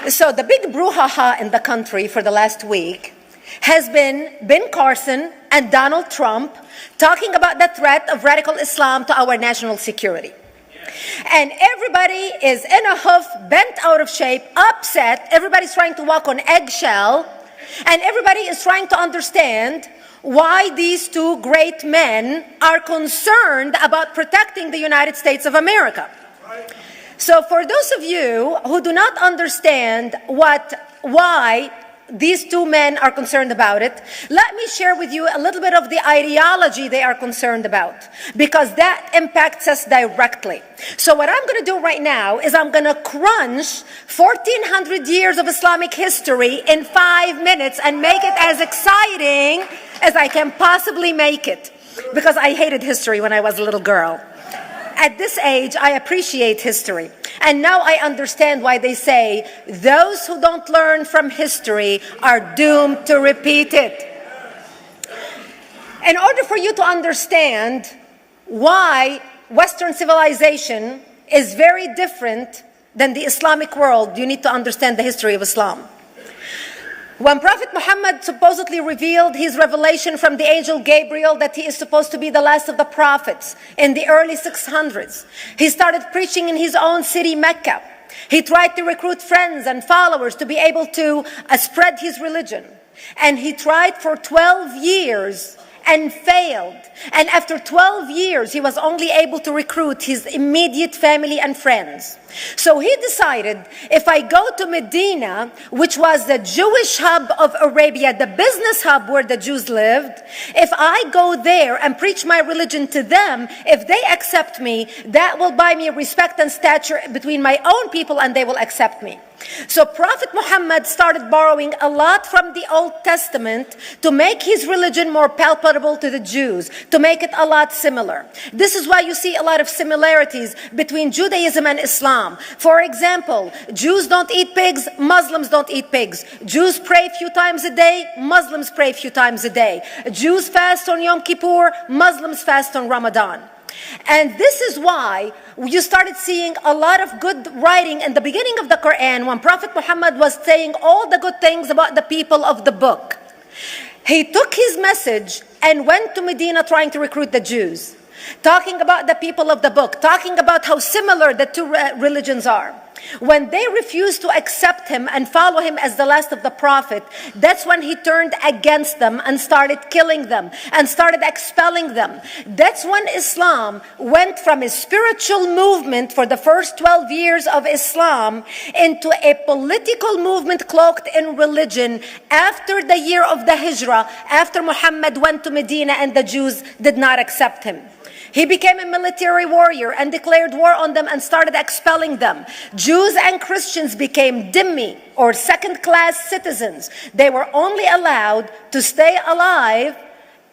So the big brouhaha in the country for the last week has been Ben Carson and Donald Trump talking about the threat of radical Islam to our national security. And everybody is in a huff, bent out of shape, upset. Everybody's trying to walk on eggshell. And everybody is trying to understand why these two great men are concerned about protecting the United States of America. So for those of you who do not understand why these two men are concerned about it, let me share with you a little bit of the ideology they are concerned about, because that impacts us directly. So what I'm going to do right now is I'm going to crunch 1400 years of Islamic history in 5 minutes and make it as exciting as I can possibly make it, because I hated history when I was a little girl. At this age, I appreciate history. And now I understand why they say those who don't learn from history are doomed to repeat it. In order for you to understand why Western civilization is very different than the Islamic world, you need to understand the history of Islam. When Prophet Muhammad supposedly revealed his revelation from the angel Gabriel that he is supposed to be the last of the prophets in the early 600s, he started preaching in his own city, Mecca. He tried to recruit friends and followers to be able to spread his religion. And he tried for 12 years and failed. And after 12 years, he was only able to recruit his immediate family and friends. So he decided, if I go to Medina, which was the Jewish hub of Arabia, the business hub where the Jews lived, if I go there and preach my religion to them, if they accept me, that will buy me respect and stature between my own people, and they will accept me. So Prophet Muhammad started borrowing a lot from the Old Testament to make his religion more palpable to the Jews, to make it a lot similar. This is why you see a lot of similarities between Judaism and Islam. For example, Jews don't eat pigs, Muslims don't eat pigs. Jews pray a few times a day, Muslims pray a few times a day. Jews fast on Yom Kippur, Muslims fast on Ramadan. And this is why you started seeing a lot of good writing in the beginning of the Quran when Prophet Muhammad was saying all the good things about the people of the book. He took his message and went to Medina trying to recruit the Jews, talking about the people of the book, talking about how similar the two religions are. When they refused to accept him and follow him as the last of the prophet, that's when he turned against them and started killing them and started expelling them. That's when Islam went from a spiritual movement for the first 12 years of Islam into a political movement cloaked in religion after the year of the Hijrah, after Muhammad went to Medina and the Jews did not accept him. He became a military warrior and declared war on them and started expelling them. Jews and Christians became dhimmi, or second-class citizens. They were only allowed to stay alive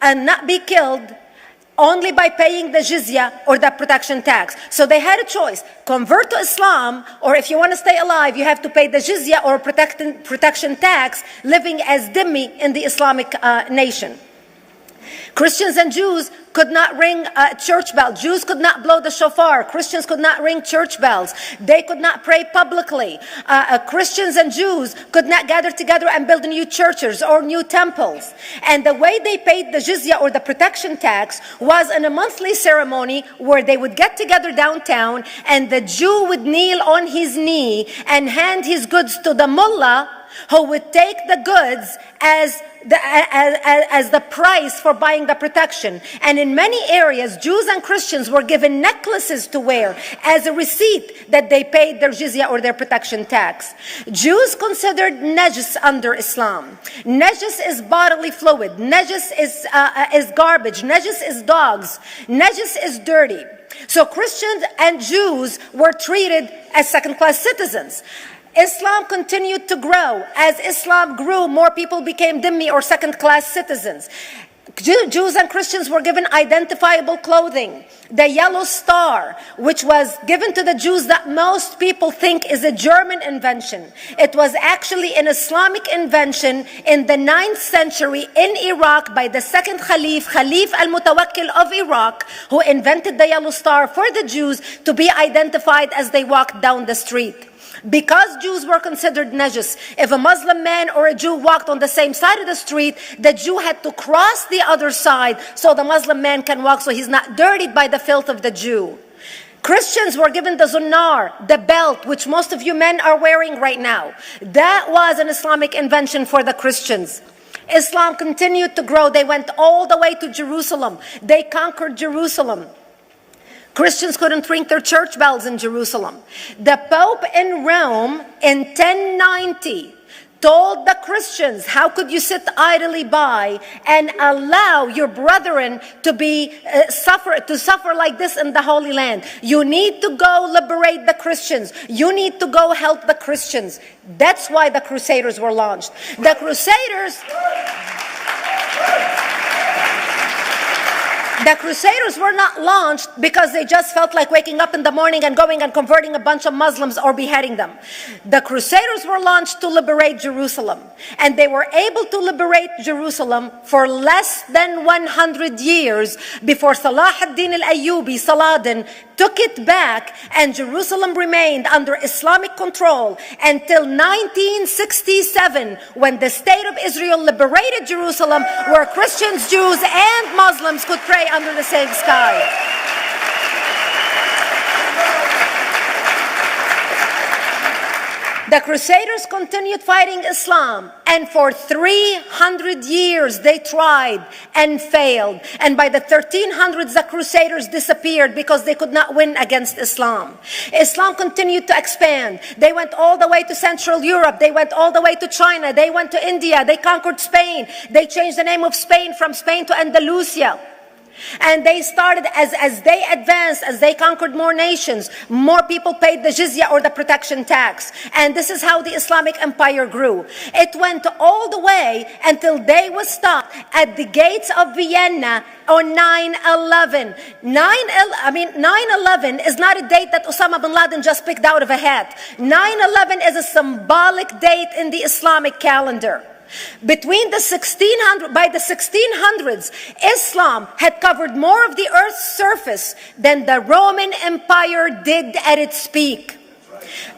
and not be killed only by paying the jizya, or the protection tax. So they had a choice: convert to Islam, or if you want to stay alive, you have to pay the jizya or protection tax, living as dhimmi in the Islamic nation. Christians and Jews could not ring church bells. Jews could not blow the shofar. Christians could not ring church bells. They could not pray publicly. Christians and Jews could not gather together and build new churches or new temples. And the way they paid the jizya, or the protection tax, was in a monthly ceremony where they would get together downtown and the Jew would kneel on his knee and hand his goods to the mullah, who would take the goods as the price for buying the protection. And in many areas, Jews and Christians were given necklaces to wear as a receipt that they paid their jizya, or their protection tax. Jews considered najis under Islam. Najis is bodily fluid. Najis is garbage. Najis is dogs. Najis is dirty. So Christians and Jews were treated as second-class citizens. Islam continued to grow. As Islam grew, more people became dhimmi, or second-class citizens. Jews and Christians were given identifiable clothing. The yellow star, which was given to the Jews, that most people think is a German invention. It was actually an Islamic invention in the 9th century in Iraq by the second Khalif al-Mutawakkil of Iraq, who invented the yellow star for the Jews to be identified as they walked down the street. Because Jews were considered najis, if a Muslim man or a Jew walked on the same side of the street, the Jew had to cross the other side so the Muslim man can walk, so he's not dirtied by the filth of the Jew. Christians were given the zunnar, the belt, which most of you men are wearing right now. That was an Islamic invention for the Christians. Islam continued to grow. They went all the way to Jerusalem. They conquered Jerusalem. Christians couldn't ring their church bells in Jerusalem. The Pope in Rome in 1090 told the Christians, how could you sit idly by and allow your brethren to suffer like this in the Holy Land? You need to go liberate the Christians. You need to go help the Christians. That's why the Crusaders were launched. The Crusaders were not launched because they just felt like waking up in the morning and going and converting a bunch of Muslims or beheading them. The Crusaders were launched to liberate Jerusalem. And they were able to liberate Jerusalem for less than 100 years before Salah ad-Din al-Ayyubi, Saladin, took it back, and Jerusalem remained under Islamic control until 1967, when the State of Israel liberated Jerusalem, where Christians, Jews, and Muslims could pray under the same sky. The Crusaders continued fighting Islam, and for 300 years they tried and failed. And by the 1300s, the Crusaders disappeared because they could not win against Islam. Islam continued to expand. They went all the way to Central Europe. They went all the way to China. They went to India. They conquered Spain. They changed the name of Spain from Spain to Andalusia. And they started, as they advanced, as they conquered more nations, more people paid the jizya, or the protection tax. And this is how the Islamic empire grew. It went all the way until they was stopped at the gates of Vienna on 9/11. 9/11 is not a date that Osama bin Laden just picked out of a hat. 9/11 is a symbolic date in the Islamic calendar. By the 1600s, Islam had covered more of the earth's surface than the Roman Empire did at its peak.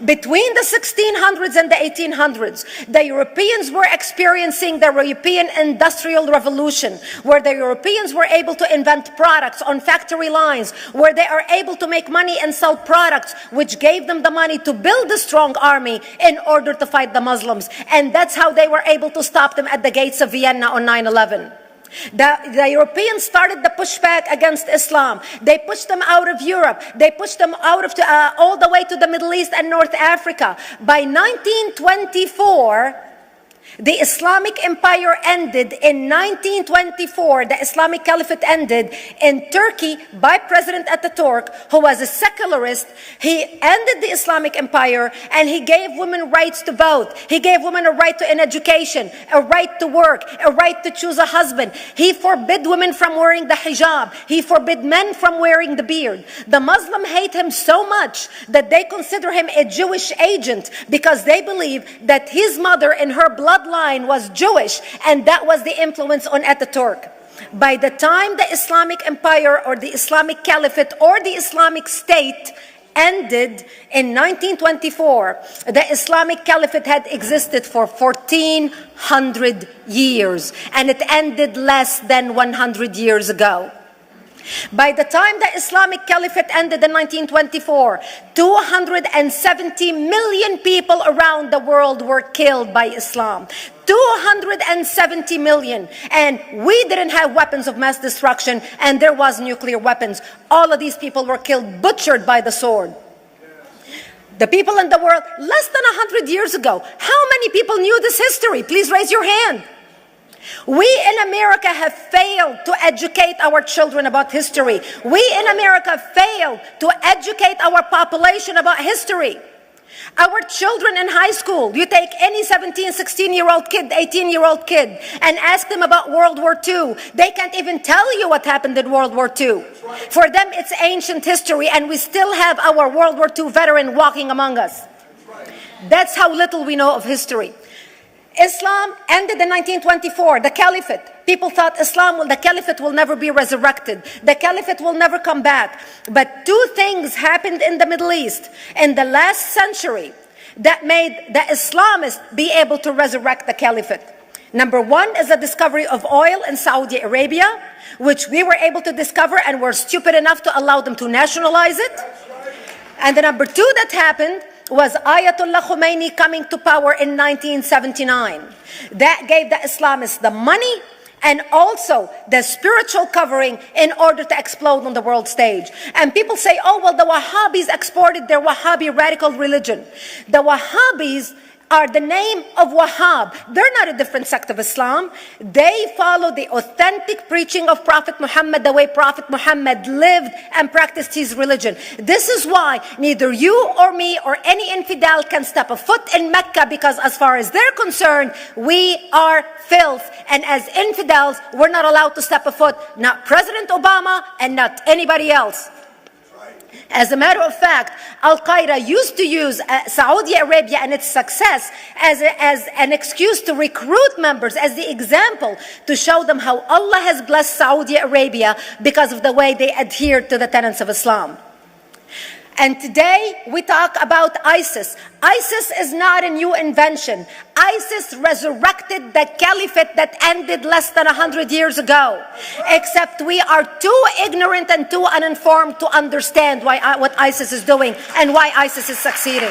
Between the 1600s and the 1800s, the Europeans were experiencing the European Industrial Revolution, where the Europeans were able to invent products on factory lines, where they are able to make money and sell products, which gave them the money to build a strong army in order to fight the Muslims. And that's how they were able to stop them at the gates of Vienna on 9/11. The Europeans started the pushback against Islam. They pushed them out of Europe. They pushed them out of all the way to the Middle East and North Africa. By 1924, the Islamic empire ended. In 1924, the Islamic Caliphate ended in Turkey by President Ataturk, who was a secularist. He ended the Islamic empire, and he gave women rights to vote. He gave women a right to an education, a right to work, a right to choose a husband. He forbid women from wearing the hijab. He forbid men from wearing the beard. The Muslims hate him so much that they consider him a Jewish agent, because they believe that his mother and her bloodline was Jewish, and that was the influence on Ataturk. By the time the Islamic empire, or the Islamic Caliphate, or the Islamic State ended in 1924, the Islamic Caliphate had existed for 1400 years, and it ended less than 100 years ago. By the time the Islamic Caliphate ended in 1924, 270 million people around the world were killed by Islam. 270 million. And we didn't have weapons of mass destruction, and there was nuclear weapons. All of these people were killed, butchered by the sword. The people in the world, less than 100 years ago, how many people knew this history? Please raise your hand. We in America have failed to educate our children about history. We in America failed to educate our population about history. Our children in high school, you take any 17, 16-year-old kid, 18-year-old kid, and ask them about World War II. They can't even tell you what happened in World War II. For them, it's ancient history, and we still have our World War II veteran walking among us. That's how little we know of history. Islam ended in 1924, the Caliphate. People thought the Caliphate will never be resurrected. The Caliphate will never come back. But two things happened in the Middle East. In the last century, that made the Islamists be able to resurrect the caliphate. Number one is the discovery of oil in Saudi Arabia, which we were able to discover and were stupid enough to allow them to nationalize it. And the number two that happened was Ayatollah Khomeini coming to power in 1979. That gave the Islamists the money and also the spiritual covering in order to explode on the world stage. And people say, oh, well, the Wahhabis exported their Wahhabi radical religion. The Wahhabis are the name of Wahhab. They're not a different sect of Islam. They follow the authentic preaching of Prophet Muhammad, the way Prophet Muhammad lived and practiced his religion. This is why neither you or me or any infidel can step a foot in Mecca, because as far as they're concerned, we are filth. And as infidels, we're not allowed to step a foot, not President Obama and not anybody else. As a matter of fact, Al-Qaeda used to use Saudi Arabia and its success as an excuse to recruit members, as the example to show them how Allah has blessed Saudi Arabia because of the way they adhere to the tenets of Islam. And today we talk about ISIS. ISIS is not a new invention. ISIS resurrected the caliphate that ended less than 100 years ago. Except we are too ignorant and too uninformed to understand what ISIS is doing and why ISIS is succeeding.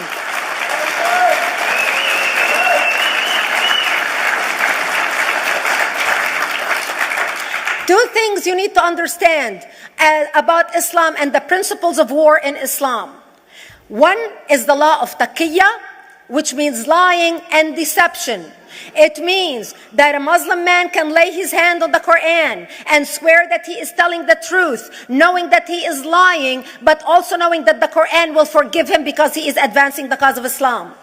Two things you need to understand about Islam and the principles of war in Islam. One is the law of taqiyya, which means lying and deception. It means that a Muslim man can lay his hand on the Quran and swear that he is telling the truth, knowing that he is lying, but also knowing that the Quran will forgive him because he is advancing the cause of Islam.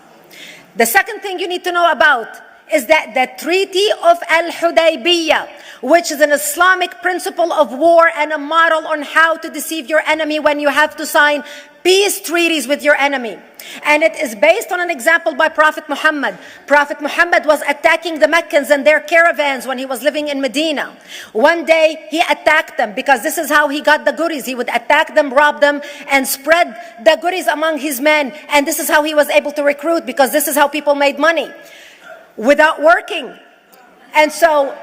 The second thing you need to know about is that the Treaty of Al-Hudaybiyah, which is an Islamic principle of war and a model on how to deceive your enemy when you have to sign peace treaties with your enemy. And it is based on an example by Prophet Muhammad. Prophet Muhammad was attacking the Meccans and their caravans when he was living in Medina. One day he attacked them because this is how he got the goodies. He would attack them, rob them, and spread the goodies among his men. And this is how he was able to recruit, because this is how people made money without working. And so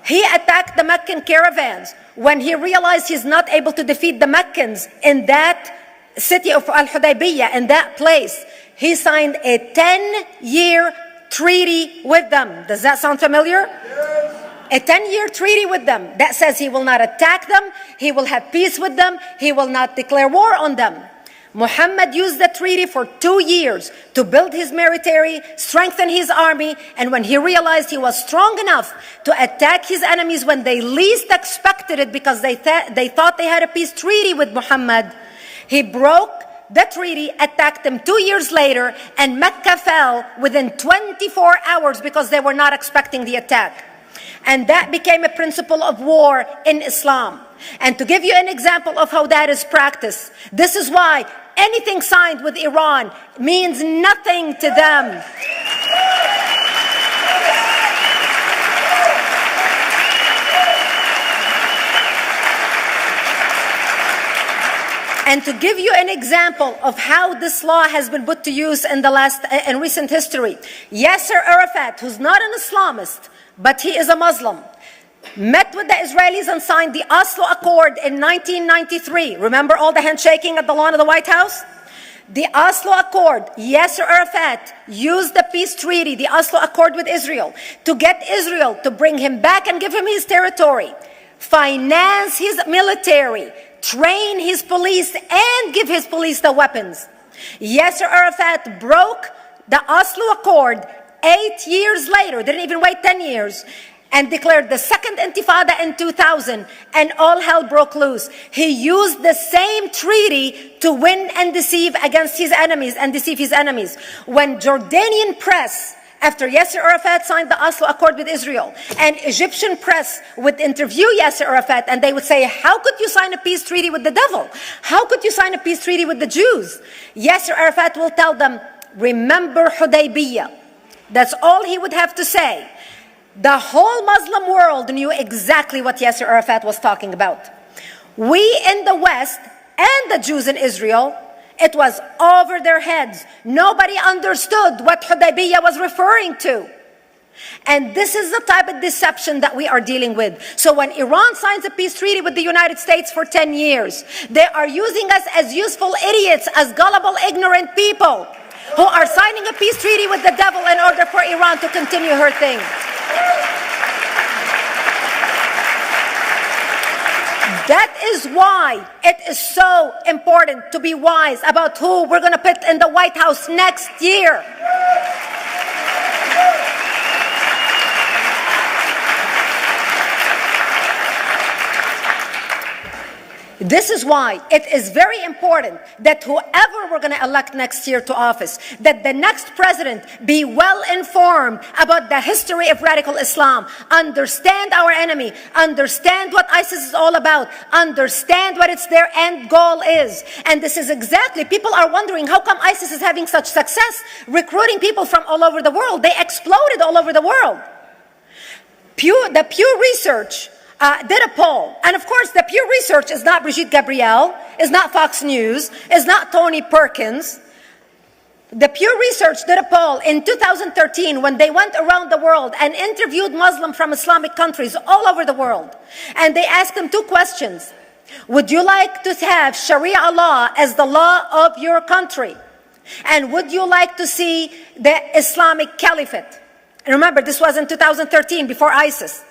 he attacked the Meccan caravans. When he realized he's not able to defeat the Meccans in that city of Al-Hudaybiyah, in that place, he signed a 10-year treaty with them. Does that sound familiar? Yes. A 10-year treaty with them that says he will not attack them, he will have peace with them, he will not declare war on them. Muhammad used the treaty for 2 years to build his military, strengthen his army, and when he realized he was strong enough to attack his enemies when they least expected it, because they thought they had a peace treaty with Muhammad, he broke the treaty, attacked them 2 years later, and Mecca fell within 24 hours because they were not expecting the attack. And that became a principle of war in Islam. And to give you an example of how that is practiced, this is why anything signed with Iran means nothing to them. And to give you an example of how this law has been put to use in recent history, Yasser Arafat, who's not an Islamist, but he is a Muslim, met with the Israelis and signed the Oslo Accord in 1993. Remember all the handshaking at the lawn of the White House? The Oslo Accord, Yasser Arafat used the peace treaty, the Oslo Accord with Israel, to get Israel to bring him back and give him his territory, finance his military, train his police, and give his police the weapons. Yasser Arafat broke the Oslo Accord 8 years later, didn't even wait 10 years, and declared the second intifada in 2000, and all hell broke loose. He used the same treaty to win and deceive against his enemies and deceive his enemies. When Jordanian press, after Yasser Arafat signed the Oslo Accord with Israel, and Egyptian press would interview Yasser Arafat, and they would say, how could you sign a peace treaty with the devil? How could you sign a peace treaty with the Jews? Yasser Arafat will tell them, remember Hudaybiyah. That's all he would have to say. The whole Muslim world knew exactly what Yasser Arafat was talking about. We in the West and the Jews in Israel It was over their heads. Nobody understood what Hudaybiyah was referring to. And this is the type of deception that we are dealing with. So when Iran signs a peace treaty with the United States for 10 years, they are using us as useful idiots, as gullible, ignorant people who are signing a peace treaty with the devil in order for Iran to continue her thing. That is why it is so important to be wise about who we're going to put in the White House next year. This is why it is very important that whoever we're going to elect next year to office, that the next president be well informed about the history of radical Islam, understand our enemy, understand what ISIS is all about, understand what their end goal is. And this is exactly, people are wondering how come ISIS is having such success recruiting people from all over the world. They exploded all over the world. The Pew Research did a poll. And of course, the Pew Research is not Brigette Gabriel, is not Fox News, is not Tony Perkins. The Pew Research did a poll in 2013 when they went around the world and interviewed Muslims from Islamic countries all over the world. And they asked them two questions. Would you like to have Sharia law as the law of your country? And would you like to see the Islamic Caliphate? And remember, this was in 2013, before ISIS.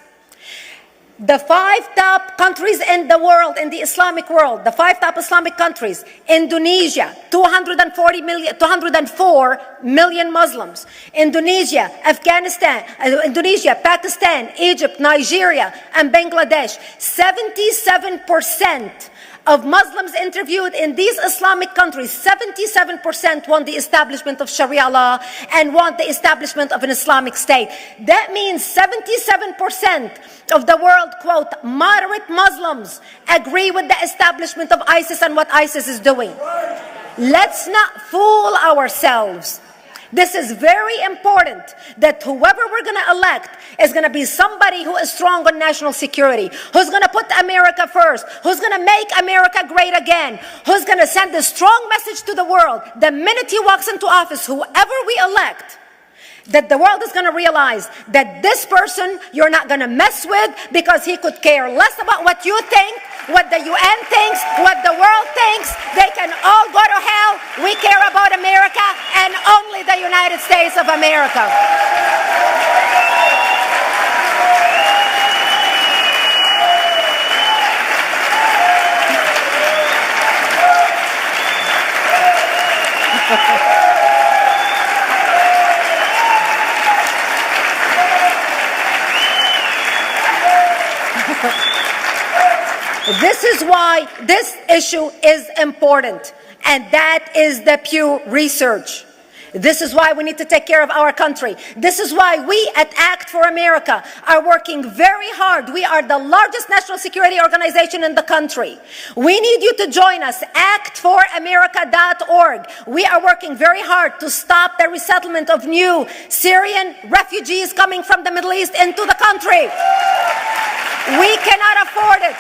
The 5 top countries in the world, in the Islamic world, the 5 top Islamic countries: Indonesia, 204 million Muslims; Indonesia, Pakistan, Egypt, Nigeria, and Bangladesh. 77% of Muslims interviewed in these Islamic countries, 77% want the establishment of Sharia law and want the establishment of an Islamic state. That means 77% of the world, quote, moderate Muslims agree with the establishment of ISIS and what ISIS is doing. Let's not fool ourselves. This is very important, that whoever we're going to elect is going to be somebody who is strong on national security, who's going to put America first, who's going to make America great again, who's going to send a strong message to the world. The minute he walks into office, whoever we elect, that the world is going to realize that this person you're not going to mess with, because he could care less about what you think, what the UN thinks, what the world thinks. They can all go to hell. We care about America and only the United States of America. This is why this issue is important, and that is the Pew Research. This is why we need to take care of our country. This is why we at Act for America are working very hard. We are the largest national security organization in the country. We need you to join us, actforamerica.org. We are working very hard to stop the resettlement of new Syrian refugees coming from the Middle East into the country. We cannot afford it.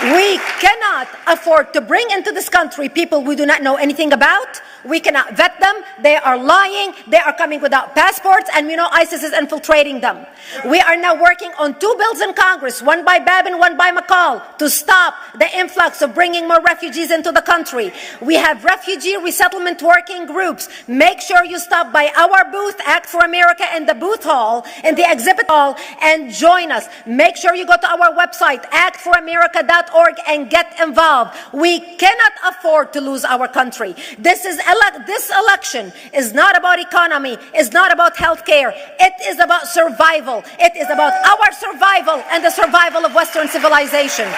We cannot afford to bring into this country people we do not know anything about. We cannot vet them. They are lying. They are coming without passports, and we know ISIS is infiltrating them. We are now working on 2 bills in Congress, one by Babin, one by McCall, to stop the influx of bringing more refugees into the country. We have refugee resettlement working groups. Make sure you stop by our booth, Act for America, in the booth hall, in the exhibit hall, and join us. Make sure you go to our website, actforamerica.org, and get involved. We cannot afford to lose our country. This election is not about economy, it's not about healthcare. It is about survival. It is about our survival and the survival of Western civilization.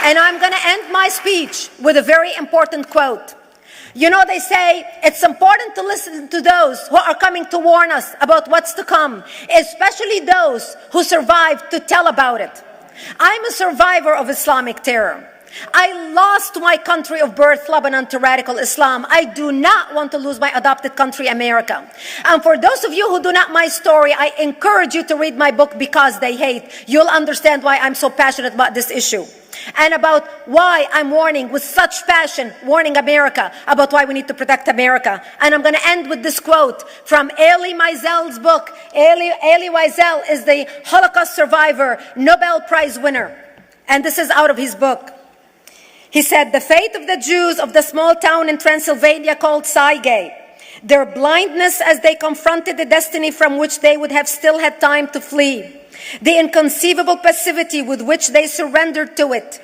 And I'm going to end my speech with a very important quote. You know, they say it's important to listen to those who are coming to warn us about what's to come, especially those who survived to tell about it. I'm a survivor of Islamic terror. I lost my country of birth, Lebanon, to radical Islam. I do not want to lose my adopted country, America. And for those of you who do not know my story, I encourage you to read my book, Because They Hate. You'll understand why I'm so passionate about this issue. And about why I'm warning with such passion, warning America about why we need to protect America. And I'm going to end with this quote from Elie Wiesel's book. Elie Wiesel is the Holocaust survivor, Nobel Prize winner. And this is out of his book. He said, the fate of the Jews of the small town in Transylvania called Saige, their blindness as they confronted the destiny from which they would have still had time to flee, the inconceivable passivity with which they surrendered to it,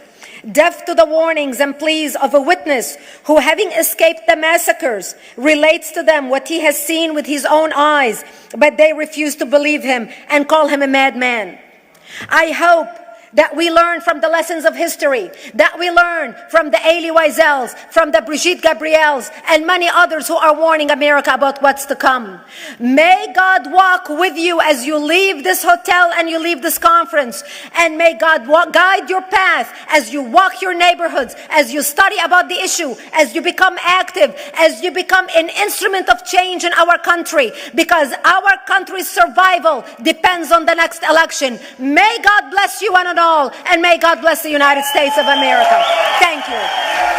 deaf to the warnings and pleas of a witness who, having escaped the massacres, relates to them what he has seen with his own eyes, but they refuse to believe him and call him a madman. I hope that we learn from the lessons of history, that we learn from the Elie Wiesels, from the Brigitte Gabriels, and many others who are warning America about what's to come. May God walk with you as you leave this hotel and you leave this conference, and may God guide your path as you walk your neighborhoods, as you study about the issue, as you become active, as you become an instrument of change in our country, because our country's survival depends on the next election. May God bless you one and all, and may God bless the United States of America. Thank you.